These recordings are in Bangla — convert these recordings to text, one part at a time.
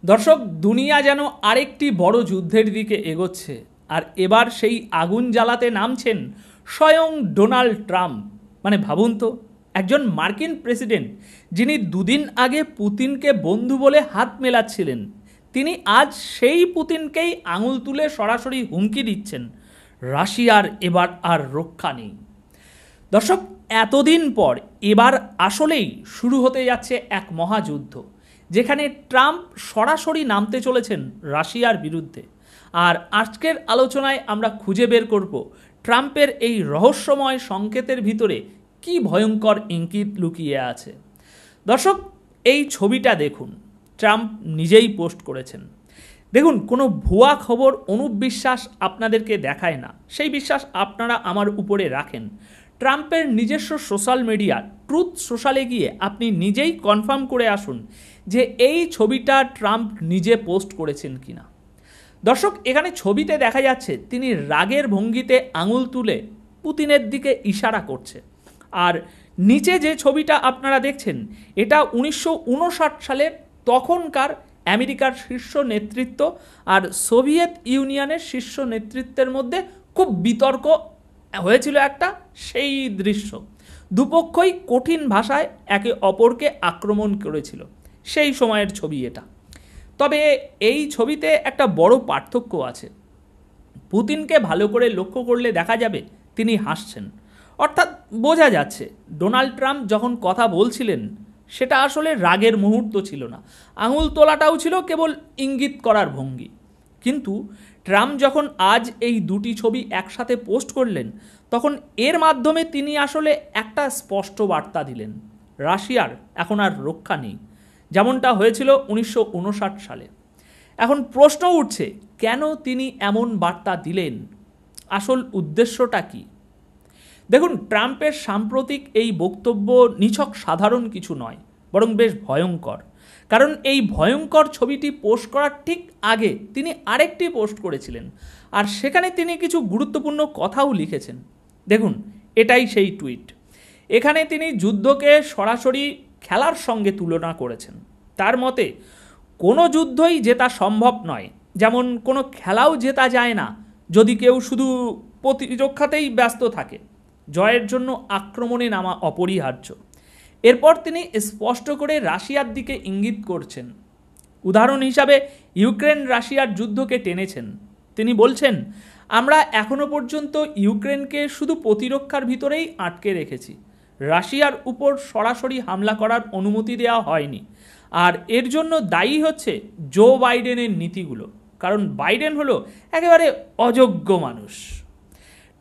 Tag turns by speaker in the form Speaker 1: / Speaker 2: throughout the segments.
Speaker 1: দর্শক, দুনিয়া যেন আরেকটি বড় যুদ্ধের দিকে এগোচ্ছে, আর এবার সেই আগুন জ্বালাতে নামছেন স্বয়ং ডোনাল্ড ট্রাম্প। মানে ভাবুন তো, একজন মার্কিন প্রেসিডেন্ট যিনি দুদিন আগে পুতিনকে বন্ধু বলে হাত মেলাচ্ছিলেন, তিনি আজ সেই পুতিনকেই আঙুল তুলে সরাসরি হুমকি দিচ্ছেন রাশিয়ার এবার আর রক্ষা নেই। দর্শক, এতদিন পর এবার আসলেই শুরু হতে যাচ্ছে এক মহাযুদ্ধ, যেখানে ট্রাম্প সরাসরি নামতে চলেছেন রাশিয়ার বিরুদ্ধে। আর আজকের আলোচনায় আমরা খুঁজে বের করব ট্রাম্পের এই রহস্যময় সংকেতের ভিতরে কি ভয়ঙ্কর ইঙ্গিত লুকিয়ে আছে। দর্শক, এই ছবিটা দেখুন, ট্রাম্প নিজেই পোস্ট করেছেন। দেখুন, কোনো ভুয়া খবর অনুপ বিশ্বাস আপনাদেরকে দেখায় না, সেই বিশ্বাস আপনারা আমার উপরে রাখেন। ট্রাম্পের নিজস্ব সোশ্যাল মিডিয়া ট্রুথ সোশ্যালে গিয়ে আপনি নিজেই কনফার্ম করে আসুন যে এই ছবিটা ট্রাম্প নিজে পোস্ট করেছেন কিনা। দর্শক, এখানে ছবিতে দেখা যাচ্ছে তিনি রাগের ভঙ্গিতে আঙুল তুলে পুতিনের দিকে ইশারা করছে। আর নিচে যে ছবিটা আপনারা দেখছেন, এটা 1959 সালের তখনকার আমেরিকার শীর্ষ নেতৃত্ব আর সোভিয়েত ইউনিয়নের শীর্ষ নেতৃত্বের মধ্যে খুব বিতর্ক হয়েছিল একটা সেই দৃশ্য। দুপক্ষই কঠিন ভাষায় একে অপরকে আক্রমণ করেছিল, সেই সময়ের ছবি এটা। তবে এই ছবিতে একটা বড় পার্থক্য আছে। পুতিনকে ভালো করে লক্ষ্য করলে দেখা যাবে তিনি হাসছেন, অর্থাৎ বোঝা যাচ্ছে ডোনাল্ড ট্রাম্প যখন কথা বলছিলেন সেটা আসলে রাগের মুহূর্ত ছিল না, আঙুল তোলাটাও ছিল কেবল ইঙ্গিত করার ভঙ্গি। কিন্তু ট্রাম্প যখন আজ এই দুটি ছবি একসাথে পোস্ট করলেন, তখন এর মাধ্যমে তিনি আসলে একটা স্পষ্ট বার্তা দিলেন, রাশিয়ার এখন আর রক্ষা নেই, যেমনটা হয়েছিল 1959 সালে। এখন প্রশ্ন উঠছে, কেন তিনি এমন বার্তা দিলেন? আসল উদ্দেশ্যটা কি? দেখুন, ট্রাম্পের সাম্প্রতিক এই বক্তব্য নিছক সাধারণ কিছু নয়, বরং বেশ ভয়ঙ্কর। কারণ এই ভয়ঙ্কর ছবিটি পোস্ট করার ঠিক আগে তিনি আরেকটি পোস্ট করেছিলেন, আর সেখানে তিনি কিছু গুরুত্বপূর্ণ কথাও লিখেছেন। দেখুন, এটাই সেই টুইট। এখানে তিনি যুদ্ধকে সরাসরি খেলার সঙ্গে তুলনা করেছেন। তার মতে কোনো যুদ্ধই জেতা সম্ভব নয়, যেমন কোনো খেলাও জেতা যায় না যদি কেউ শুধু প্রতিরক্ষাতেই ব্যস্ত থাকে। জয়ের জন্য আক্রমণে নামা অপরিহার্য। এরপর তিনি স্পষ্ট করে রাশিয়ার দিকে ইঙ্গিত করছেন। উদাহরণ হিসাবে ইউক্রেন রাশিয়ার যুদ্ধকে টেনেছেন। তিনি বলছেন, আমরা এখনো পর্যন্ত ইউক্রেনকে শুধু প্রতিরক্ষার ভিতরেই আটকে রেখেছি, রাশিয়ার উপর সরাসরি হামলা করার অনুমতি দেওয়া হয়নি। আর এর জন্য দায়ী হচ্ছে জো বাইডেনের নীতিগুলো, কারণ বাইডেন হলো একেবারে অযোগ্য মানুষ।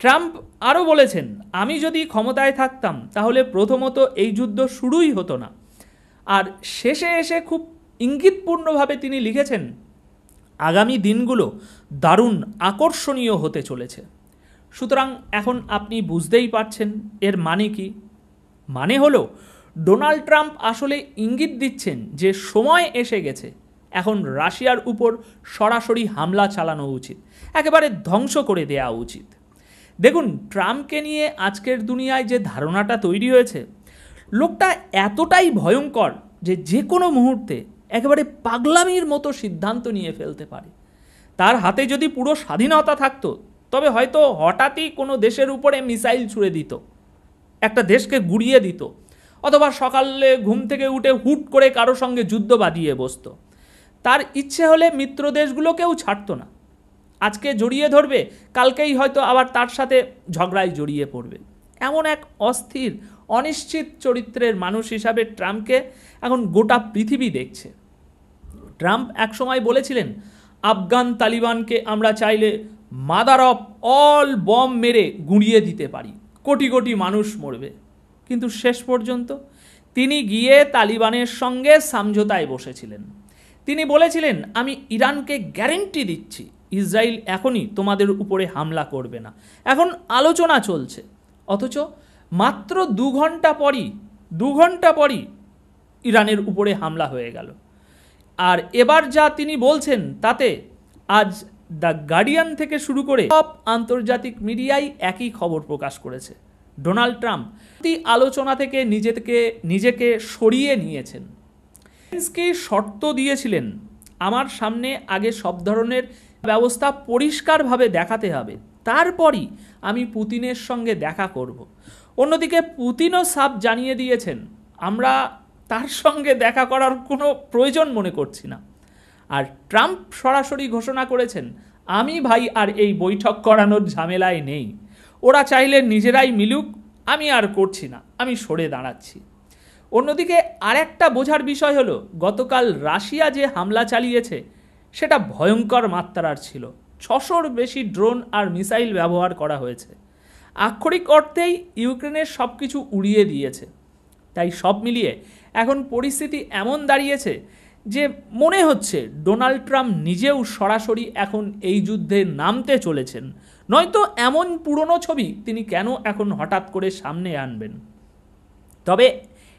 Speaker 1: ট্রাম্প আরও বলেছেন, আমি যদি ক্ষমতায় থাকতাম তাহলে প্রথমত এই যুদ্ধ শুরুই হতো না। আর শেষে এসে খুব ইঙ্গিতপূর্ণভাবে তিনি লিখেছেন, আগামী দিনগুলো দারুণ আকর্ষণীয় হতে চলেছে। সুতরাং এখন আপনি বুঝতেই পারছেন এর মানে কি। মানে হলো, ডোনাল্ড ট্রাম্প আসলে ইঙ্গিত দিচ্ছেন যে সময় এসে গেছে, এখন রাশিয়ার উপর সরাসরি হামলা চালানো উচিত, একেবারে ধ্বংস করে দেওয়া উচিত। দেখুন, ট্রাম্পকে নিয়ে আজকের দুনিয়ায় যে ধারণাটা তৈরি হয়েছে, লোকটা এতটাই ভয়ঙ্কর যে যে কোনো মুহূর্তে একেবারে পাগলামির মতো সিদ্ধান্ত নিয়ে ফেলতে পারে। তার হাতে যদি পুরো স্বাধীনতা থাকতো, তবে হয়তো হঠাৎই কোনো দেশের উপরে মিসাইল ছুড়ে দিত, একটা দেশকে গুড়িয়ে দিত, অথবা সকালে ঘুম থেকে উঠে হুট করে কারো সঙ্গে যুদ্ধ বাঁধিয়ে বসত। তার ইচ্ছে হলে মিত্র দেশগুলোকেও ছাড়তো না। আজকে জড়িয়ে ধরবে, কালকেই হয়তো আবার তার সাথে ঝগড়ায় জড়িয়ে পড়বে। এমন এক অস্থির অনিশ্চিত চরিত্রের মানুষ হিসাবে ট্রাম্পকে এখন গোটা পৃথিবী দেখছে। ট্রাম্প একসময় বলেছিলেন, আফগান তালিবানকে আমরা চাইলে মাদার অফ অল বম মেরে গুঁড়িয়ে দিতে পারি, কোটি কোটি মানুষ মরবে। কিন্তু শেষ পর্যন্ত তিনি গিয়ে তালিবানের সঙ্গে সমঝোতায় বসেছিলেন। তিনি বলেছিলেন, আমি ইরানকে গ্যারেন্টি দিচ্ছি ইসরায়েল এখনই তোমাদের উপরে হামলা করবে না। এখন আলোচনা চলছে, অথচ মাত্র 2 ঘন্টা পরই ইরানের উপরে হামলা হয়ে গেল। আর এবার যা তিনি বলছেন তাতে আজ দ্য গার্ডিয়ান থেকে শুরু করে সব আন্তর্জাতিক মিডিয়াই একই খবর প্রকাশ করেছে, ডোনাল্ড ট্রাম্প আলোচনা থেকে নিজেকে সরিয়ে নিয়েছেন। জেলেনস্কি শর্ত দিয়েছিলেন, আমার সামনে আগে সব ধরনের ব্যবস্থা পরিষ্কারভাবে দেখাতে হবে, তারপরই আমি পুতিনের সঙ্গে দেখা করব। অন্যদিকে পুতিনও সাফ জানিয়ে দিয়েছেন আমরা তার সঙ্গে দেখা করার কোনো প্রয়োজন মনে করছি না। আর ট্রাম্প সরাসরি ঘোষণা করেছেন আমি ভাই আর এই বৈঠক করানোর ঝামেলায় নেই, ওরা চাইলে নিজেরাই মিলুক, আমি আর করছি না, আমি সরে দাঁড়াচ্ছি। অন্যদিকে আরেকটা বোঝার বিষয় হলো গতকাল রাশিয়া যে হামলা চালিয়েছে সেটা ভয়ঙ্কর মাত্রার ছিল। 600-র বেশি ড্রোন আর মিসাইল ব্যবহার করা হয়েছে। আক্ষরিক অর্থেই ইউক্রেনের সব কিছু উড়িয়ে দিয়েছে। তাই সব মিলিয়ে এখন পরিস্থিতি এমন দাঁড়িয়েছে যে মনে হচ্ছে ডোনাল্ড ট্রাম্প নিজেও সরাসরি এখন এই যুদ্ধে নামতে চলেছেন, নয়তো এমন পুরনো ছবি তিনি কেন এখন হঠাৎ করে সামনে আনবেন। তবে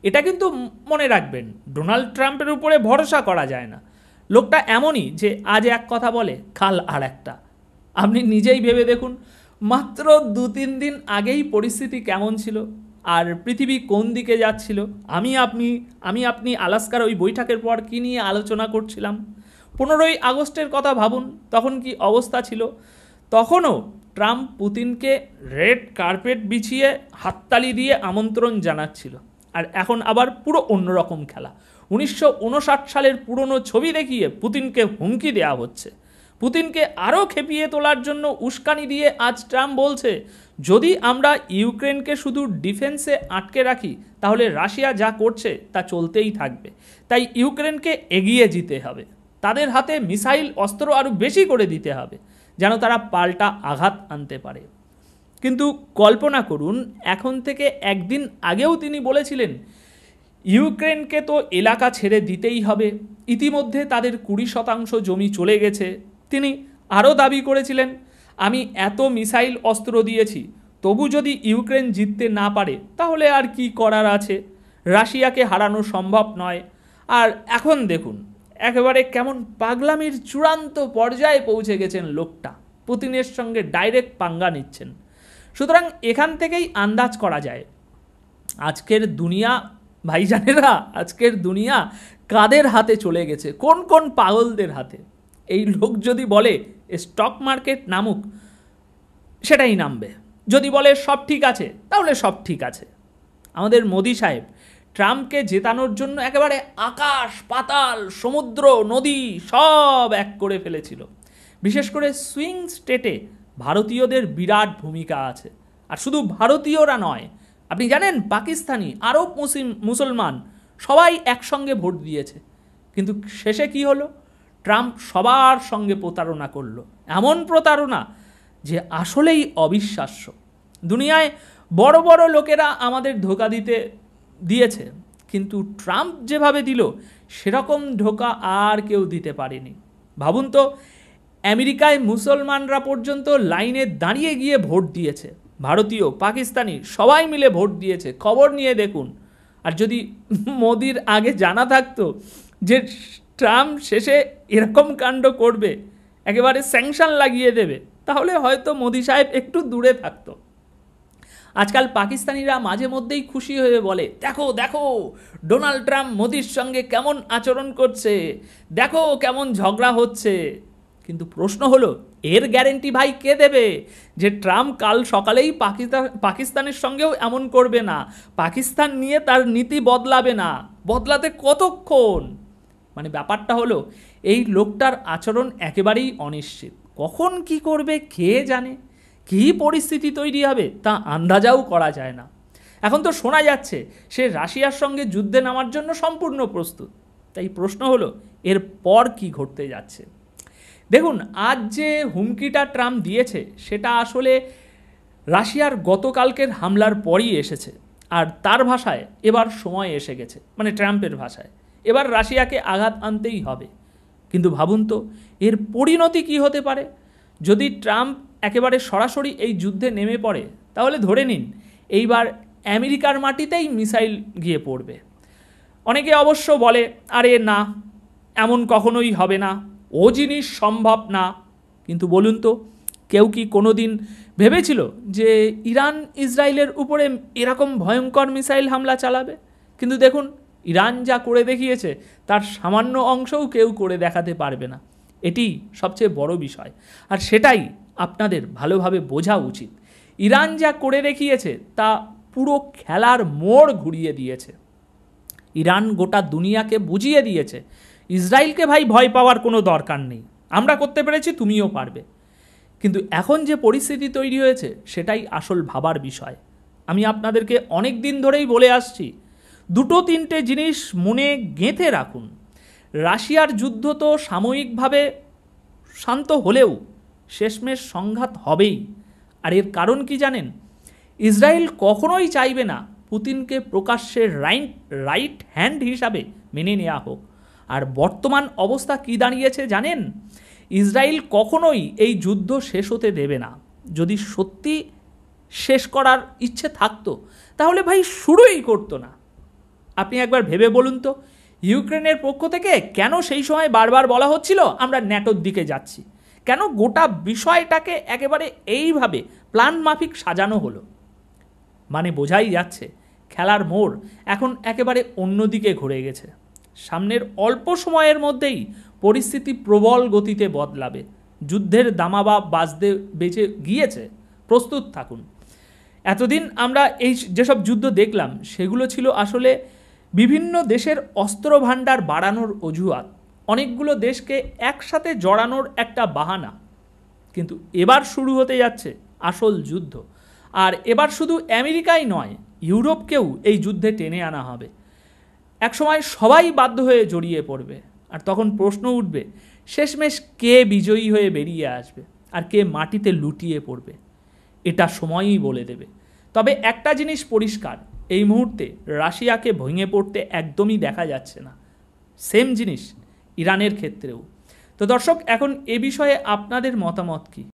Speaker 1: এটা কিন্তু মনে রাখবেন, ডোনাল্ড ট্রাম্পের উপরে ভরসা করা যায় না। লোকটা এমনই যে আজ এক কথা বলে কাল আর একটা। আপনি নিজেই ভেবে দেখুন, মাত্র 2-3 দিন আগেই পরিস্থিতি কেমন ছিল আর পৃথিবী কোন দিকে যাচ্ছিল। আমি আপনি আলাস্কার ওই বৈঠকের পর কী নিয়ে আলোচনা করছিলাম। 15ই আগস্টের কথা ভাবুন, তখন কি অবস্থা ছিল। তখনও ট্রাম্প পুতিনকে রেড কার্পেট বিছিয়ে হাততালি দিয়ে আমন্ত্রণ জানাচ্ছিল। আর এখন আবার পুরো অন্যরকম খেলা। 1959 সালের পুরনো ছবি দেখিয়ে পুতিনকে হুমকি দেওয়া হচ্ছে। পুতিনকে আরও খেপিয়ে তোলার জন্য উস্কানি দিয়ে আজ ট্রাম্প বলছে যদি আমরা ইউক্রেনকে শুধু ডিফেন্সে আটকে রাখি তাহলে রাশিয়া যা করছে তা চলতেই থাকবে। তাই ইউক্রেনকে এগিয়ে যেতে হবে, তাদের হাতে মিসাইল অস্ত্র আরও বেশি করে দিতে হবে যেন তারা পাল্টা আঘাত আনতে পারে। কিন্তু কল্পনা করুন, এখন থেকে একদিন আগেও তিনি বলেছিলেন ইউক্রেনকে তো এলাকা ছেড়ে দিতেই হবে, ইতিমধ্যে তাদের 20% জমি চলে গেছে। তিনি আরও দাবি করেছিলেন আমি এত মিসাইল অস্ত্র দিয়েছি, তবু যদি ইউক্রেন জিততে না পারে তাহলে আর কি করার আছে, রাশিয়াকে হারানো সম্ভব নয়। আর এখন দেখুন একেবারে কেমন পাগলামির চূড়ান্ত পর্যায়ে পৌঁছে গেছেন লোকটা, পুতিনের সঙ্গে ডাইরেক্ট পাঙ্গা নিচ্ছেন। সুতরাং এখান থেকেই আন্দাজ করা যায় আজকের দুনিয়া, ভাইজানেরা, আজকের দুনিয়া কাদের হাতে চলে গেছে, কোন কোন পাগলদের হাতে। এই লোক যদি বলে স্টক মার্কেট নামুক, সেটাই নামবে। যদি বলে সব ঠিক আছে, তাহলে সব ঠিক আছে। আমাদের মোদি সাহেব ট্রাম্পকে জেতানোর জন্য একেবারে আকাশ পাতাল সমুদ্র নদী সব এক করে ফেলেছিল। বিশেষ করে সুইং স্টেটে ভারতীয়দের বিরাট ভূমিকা আছে। আর শুধু ভারতীয়রা নয়, আপনি জানেন পাকিস্তানি, আরব মুসলমান সবাই একসঙ্গে ভোট দিয়েছে। কিন্তু শেষে কি হলো? ট্রাম্প সবার সঙ্গে প্রতারণা করলো, এমন প্রতারণা যে আসলেই অবিশ্বাস্য। দুনিয়ায় বড় বড় লোকেরা আমাদের ধোঁকা দিয়েছে, কিন্তু ট্রাম্প যেভাবে দিল সেরকম ধোঁকা আর কেউ দিতে পারেনি। ভাবুন তো, আমেরিকায় মুসলমানরা পর্যন্ত লাইনে দাঁড়িয়ে গিয়ে ভোট দিয়েছে, ভারতীয় পাকিস্তানি সবাই মিলে ভোট দিয়েছে, খবর নিয়ে দেখুন। আর যদি মোদির আগে জানা থাকতো যে ট্রাম্প শেষে এরকম কাণ্ড করবে, একেবারে স্যাংশন লাগিয়ে দেবে, তাহলে হয়তো মোদি সাহেব একটু দূরে থাকতো। আজকাল পাকিস্তানিরা মাঝে মধ্যেই খুশি হয়ে বলে দেখো দেখো ডোনাল্ড ট্রাম্প মোদির সঙ্গে কেমন আচরণ করছে, দেখো কেমন ঝগড়া হচ্ছে। কিন্তু প্রশ্ন হলো এর গ্যারেন্টি ভাই কে দেবে যে ট্রাম্প কাল সকালেই পাকিস্তানের সঙ্গেও এমন করবে না, পাকিস্তান নিয়ে তার নীতি বদলাবে না? বদলাতে কতক্ষণ? মানে ব্যাপারটা হলো এই লোকটার আচরণ একেবারেই অনিশ্চিত, কখন কি করবে কে জানে, কী পরিস্থিতি তৈরি হবে তা আন্দাজাও করা যায় না। এখন তো শোনা যাচ্ছে সে রাশিয়ার সঙ্গে যুদ্ধে নামার জন্য সম্পূর্ণ প্রস্তুত। তাই প্রশ্ন হলো এর পর কি ঘটতে যাচ্ছে। দেখুন, আজ যে হুমকিটা ট্রাম্প দিয়েছে সেটা আসলে রাশিয়ার গতকালকের হামলার পরই এসেছে। আর তার ভাষায় এবার সময় এসে গেছে, মানে ট্রাম্পের ভাষায় এবার রাশিয়াকে আঘাত আনতেই হবে। কিন্তু ভাবুন তো এর পরিণতি কি হতে পারে। যদি ট্রাম্প একেবারে সরাসরি এই যুদ্ধে নেমে পড়ে তাহলে ধরে নিন এইবার আমেরিকার মাটিতেই মিসাইল গিয়ে পড়বে। অনেকে অবশ্য বলে আরে না, এমন কখনোই হবে না, ও জিনিস সম্ভব না। কিন্তু বলুন তো, কেউ কি কোনো দিন ভেবেছিল যে ইরান ইসরায়েলের উপরে এরকম ভয়ঙ্কর মিসাইল হামলা চালাবে? কিন্তু দেখুন ইরান যা করে দেখিয়েছে তার সামান্য অংশও কেউ করে দেখাতে পারবে না। এটি সবচেয়ে বড় বিষয়, আর সেটাই আপনাদের ভালোভাবে বোঝা উচিত। ইরান যা করে দেখিয়েছে তা পুরো খেলার মোড় ঘুরিয়ে দিয়েছে। ইরান গোটা দুনিয়াকে বুঝিয়ে দিয়েছে ইসরায়েলকে ভাই ভয় পাওয়ার কোনো দরকার নেই, আমরা করতে পেরেছি, তুমিও পারবে। কিন্তু এখন যে পরিস্থিতি তৈরি হয়েছে সেটাই আসল ভাবার বিষয়। আমি আপনাদেরকে অনেক দিন ধরেই বলে আসছি, দুটো তিনটে জিনিস মনে গেঁথে রাখুন। রাশিয়ার যুদ্ধ তো সাময়িকভাবে শান্ত হলেও শেষমেশ সংঘাত হবেই। আর এর কারণ কি জানেন? ইসরায়েল কখনোই চাইবে না পুতিনকে প্রকাশ্যে রাইট হ্যান্ড হিসাবে মেনে নেওয়া হোক। আর বর্তমান অবস্থা কি দাঁড়িয়েছে জানেন? ইসরায়েল কখনোই এই যুদ্ধ শেষ হতে দেবে না। যদি সত্যি শেষ করার ইচ্ছে থাকতো তাহলে ভাই শুরুই করতো না। আপনি একবার ভেবে বলুন তো, ইউক্রেনের পক্ষ থেকে কেন সেই সময় বারবার বলা হচ্ছিল আমরা ন্যাটোর দিকে যাচ্ছি? কেন গোটা বিষয়টাকে একেবারে এইভাবে প্ল্যান মাফিক সাজানো হলো? মানে বোঝাই যাচ্ছে খেলার মোড় এখন একেবারে অন্যদিকে ঘুরে গেছে। সামনের অল্প সময়ের মধ্যেই পরিস্থিতি প্রবল গতিতে বদলাবে। যুদ্ধের দামাবা বাজতে বেঁচে গিয়েছে, প্রস্তুত থাকুন। এতদিন আমরা এই যেসব যুদ্ধ দেখলাম সেগুলো ছিল আসলে বিভিন্ন দেশের অস্ত্র ভাণ্ডার বাড়ানোর অজুহাত, অনেকগুলো দেশকে একসাথে জড়ানোর একটা বাহানা। কিন্তু এবার শুরু হতে যাচ্ছে আসল যুদ্ধ। আর এবার শুধু আমেরিকাই নয়, ইউরোপকেও এই যুদ্ধে টেনে আনা হবে। একসময় সবাই বাধ্য হয়ে জড়িয়ে পড়বে, আর তখন প্রশ্ন উঠবে শেষমেশ কে বিজয়ী হয়ে বেরিয়ে আসবে আর কে মাটিতে লুটিয়ে পড়বে। এটা সময়ই বলে দেবে। তবে একটা জিনিস পরিষ্কার, এই মুহূর্তে রাশিয়াকে ভেঙে পড়তে একদমই দেখা যাচ্ছে না। সেম জিনিস ইরানের ক্ষেত্রেও। তো দর্শক, এখন এ বিষয়ে আপনাদের মতামত কী?